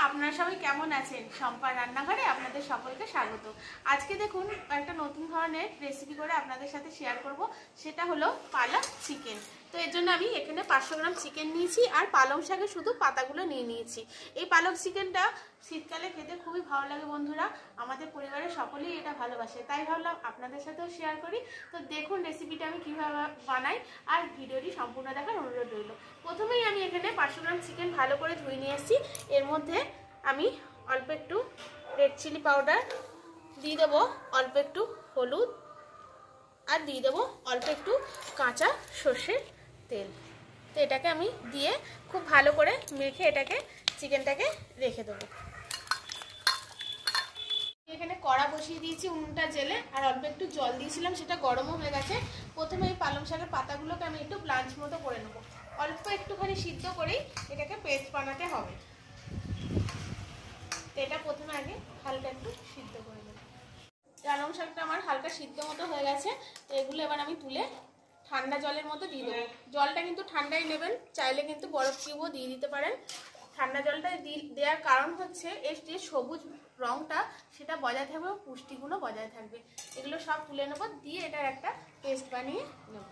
আপনারা সবাই কেমন আছেন? শম্পার রান্নাঘরে আপনাদের সকলকে স্বাগত। আজকে দেখুন একটা নতুন ধরনের রেসিপি করে আপনাদের সাথে শেয়ার করব, সেটা হলো পালক চিকেন। তো এর জন্য আমি এখানে 500 গ্রাম চিকেন নিয়েছি আর পালং শাকের শুধু পাতাগুলো নিয়ে নিয়েছি। এই পালক চিকেনটা শীতকালে খেতে খুবই ভালো লাগে বন্ধুরা, আমাদের পরিবারের সকলেই এটা ভালোবাসে, তাই ভাবলাম আপনাদের সাথেও শেয়ার করি। তো দেখুন রেসিপিটা আমি কীভাবে বানাই আর ভিডিওটি সম্পূর্ণ দেখার অনুরোধ রইল। প্রথমেই আমি এখানে 500 গ্রাম চিকেন ভালো করে ধুয়ে নিয়ে এসেছি। এর মধ্যে আমি অল্প একটু রেড চিলি পাউডার দিয়ে দেবো, অল্প একটু হলুদ আর দিয়ে দেবো অল্প একটু কাঁচা সর্ষের তেল। তো এটাকে আমি দিয়ে খুব ভালো করে মেখে এটাকে চিকেনটাকে রেখে দেবো। এখানে কড়া বসিয়ে দিয়েছি উনুনটা জেলে, আর অল্প একটু জল দিয়েছিলাম, সেটা গরমও হয়ে গেছে। প্রথমে এই পালং শাকের পাতাগুলোকে আমি একটু ব্লাঞ্চ মতো করে নেবো, অল্প একটুখানি সিদ্ধ করেই এটাকে পেস্ট বানাতে হবে। তো এটা প্রথমে আগে হালকা একটু সিদ্ধ করে নেব। পালং শাকটা আমার হালকা সিদ্ধ মতো হয়ে গেছে। তো এগুলো এবার আমি তুলে ঠান্ডা জলের মধ্যে দিয়ে দেবো। জলটা কিন্তু ঠান্ডাই নেবেন, চাইলে কিন্তু বরফ কিউবও দিয়ে দিতে পারেন। ঠান্ডা জলটা দেওয়ার কারণ হচ্ছে এর যে সবুজ রঙটা সেটা বজায় থাকবে, পুষ্টিগুলো বজায় থাকবে। এগুলো সব তুলে নেবো, দিয়ে এটার একটা পেস্ট বানিয়ে নেব।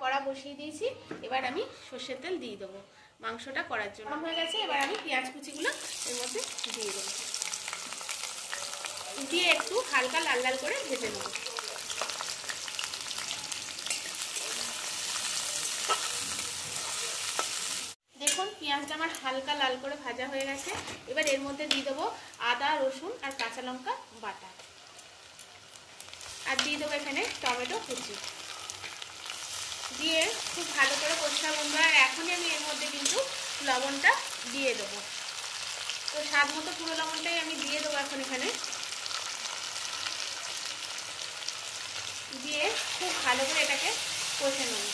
কড়া বসিয়ে দিয়েছি, এবার আমি সর্ষের তেল দিয়ে দেবো মাংসটা করার জন্য। হয়ে গেছে, এবার আমি পেঁয়াজ কুচিগুলো এর মধ্যে দিয়ে দেবো, দিয়ে একটু হালকা লাল লাল করে ভেজে নেব। দেখুন পেঁয়াজটা আমার হালকা লাল করে ভাজা হয়ে গেছে। এবার এর মধ্যে দিয়ে দেবো আদা রসুন আর কাঁচা লঙ্কা বাটা, আর দিয়ে দেবো এখানে টমেটো কুচি, দিয়ে খুব ভালো করে কষা বন্ধুরা। আর এখনই আমি এর মধ্যে কিন্তু লবণটা দিয়ে দেবো। তো স্বাদ মতো পুরো লবণটাই আমি দিয়ে দেবো এখন এখানে, দিয়ে খুব ভালো করে এটাকে কষে নেব।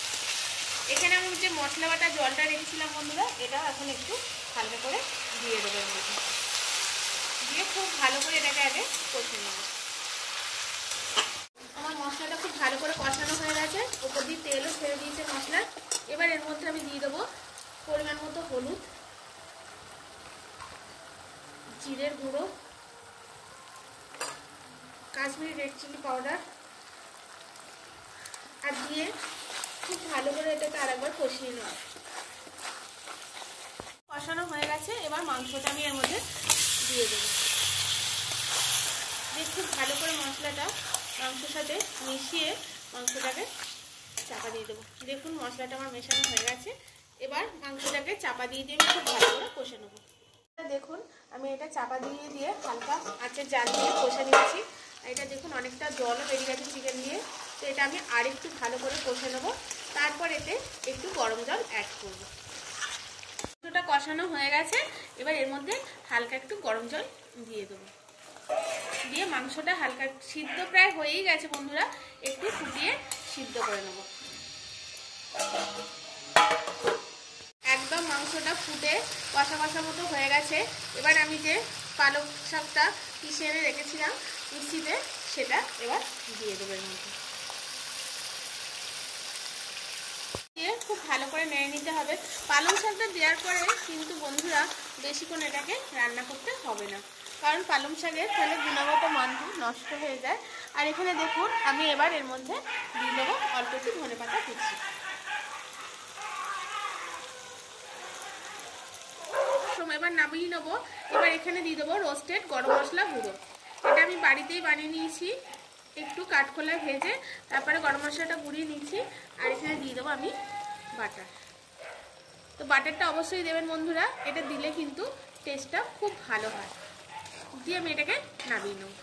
এখানে আমি যে মশলা বাটা জলটা রেখেছিলাম বন্ধুরা, এটা এখন একটু হালকা করে দিয়ে দেবো এর মধ্যে, দিয়ে খুব ভালো করে এটাকে আগে কষে নেব। আমার মশলাটা খুব ভালো করে কষানো হয়ে গেছে, উপর দিয়ে তেলও ছেড়ে দিয়েছে মশলা। এবার এর মধ্যে আমি দিয়ে দেবো পরিমাণ মতো হলুদ, জিরের গুঁড়ো, কাশ্মীরি রেড চিলি পাউডার, আর দিয়ে খুব ভালো করে এটাকে আরেকবার কষিয়ে নেব। কষানো হয়ে গেছে, এবার মাংসটা আমি এর মধ্যে দিয়ে দেবো, দিয়ে খুব ভালো করে মশলাটা মাংসের সাথে মিশিয়ে মাংসটাকে চাপা দিয়ে দেবো। দেখুন মশলাটা আমার মেশানো হয়ে গেছে, এবার মাংসটাকে চাপা দিয়ে দিয়ে খুব ভালো করে কষে নেবো। দেখুন আমি এটা চাপা দিয়ে দিয়ে হালকা আঁচের জাল দিয়ে কষে নিচ্ছি। এটা দেখুন অনেকটা জলও বেরিয়ে গেছে চিকেন দিয়ে। তো এটা আমি আরেকটু ভালো করে কষে নেবো, তারপর এতে একটু গরম জল অ্যাড করবো। মাংসটা কষানো হয়ে গেছে, এবার এর মধ্যে হালকা একটু গরম জল দিয়ে দেবো, দিয়ে মাংসটা হালকা সিদ্ধ প্রায় হয়েই গেছে বন্ধুরা, একটু ফুটিয়ে সিদ্ধ করে নেব। একদম মাংসটা ফুটে কষা কষা মতো হয়ে গেছে। এবার আমি যে পালক শাকটা পিষে এনে রেখেছিলাম মিক্সিতে, সেটা এবার দিয়ে দেবো এর মধ্যে, দিয়ে খুব ভালো করে নেড়ে নিতে হবে। পালং শাকটা দেওয়ার পরে কিন্তু বন্ধুরা বেশিক্ষণ এটাকে রান্না করতে হবে না, কারণ পালং শাকের তাহলে গুণগত মানটা নষ্ট হয়ে যায়। আর এখানে দেখুন আমি এবার এর মধ্যে দিয়ে দেবো অল্প একটু ধনেপাতা কুচি, এবার নামিয়ে নেবো। এবার এখানে দিয়ে দেবো রোস্টেড গরম মশলা গুঁড়ো, এটা আমি বাড়িতেই বানিয়ে নিয়েছি, একটু কাঠখোলায় ভেজে তারপরে গরম মশলাটা গুঁড়িয়ে নিচ্ছি। আর এখানে দিয়ে দেবো আমি বাটার। তো বাটারটা অবশ্যই দেবেন বন্ধুরা, এটা দিলে কিন্তু টেস্টটা খুব ভালো হয়। দিয়ে আমি এটাকে নামিয়ে নেব।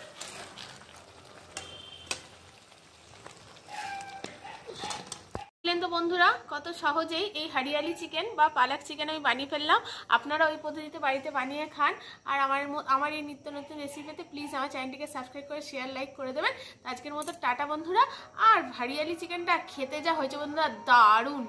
তো বন্ধুরা কত সহজেই এই হরিয়ালি চিকেন বা পালক চিকেন আমি বানিয়ে ফেললাম। আপনারা ওই পদ্ধতিতে বাড়িতে বানিয়ে খান। আর আমার এই নিত্য নতুন রেসিপিতে প্লিজ আমার চ্যানেলটিকে সাবস্ক্রাইব করে শেয়ার লাইক করে দেবেন। আজকের মতো টাটা বন্ধুরা। আর হরিয়ালি চিকেনটা খেতে যা হয়েছে বন্ধুরা দারুণ।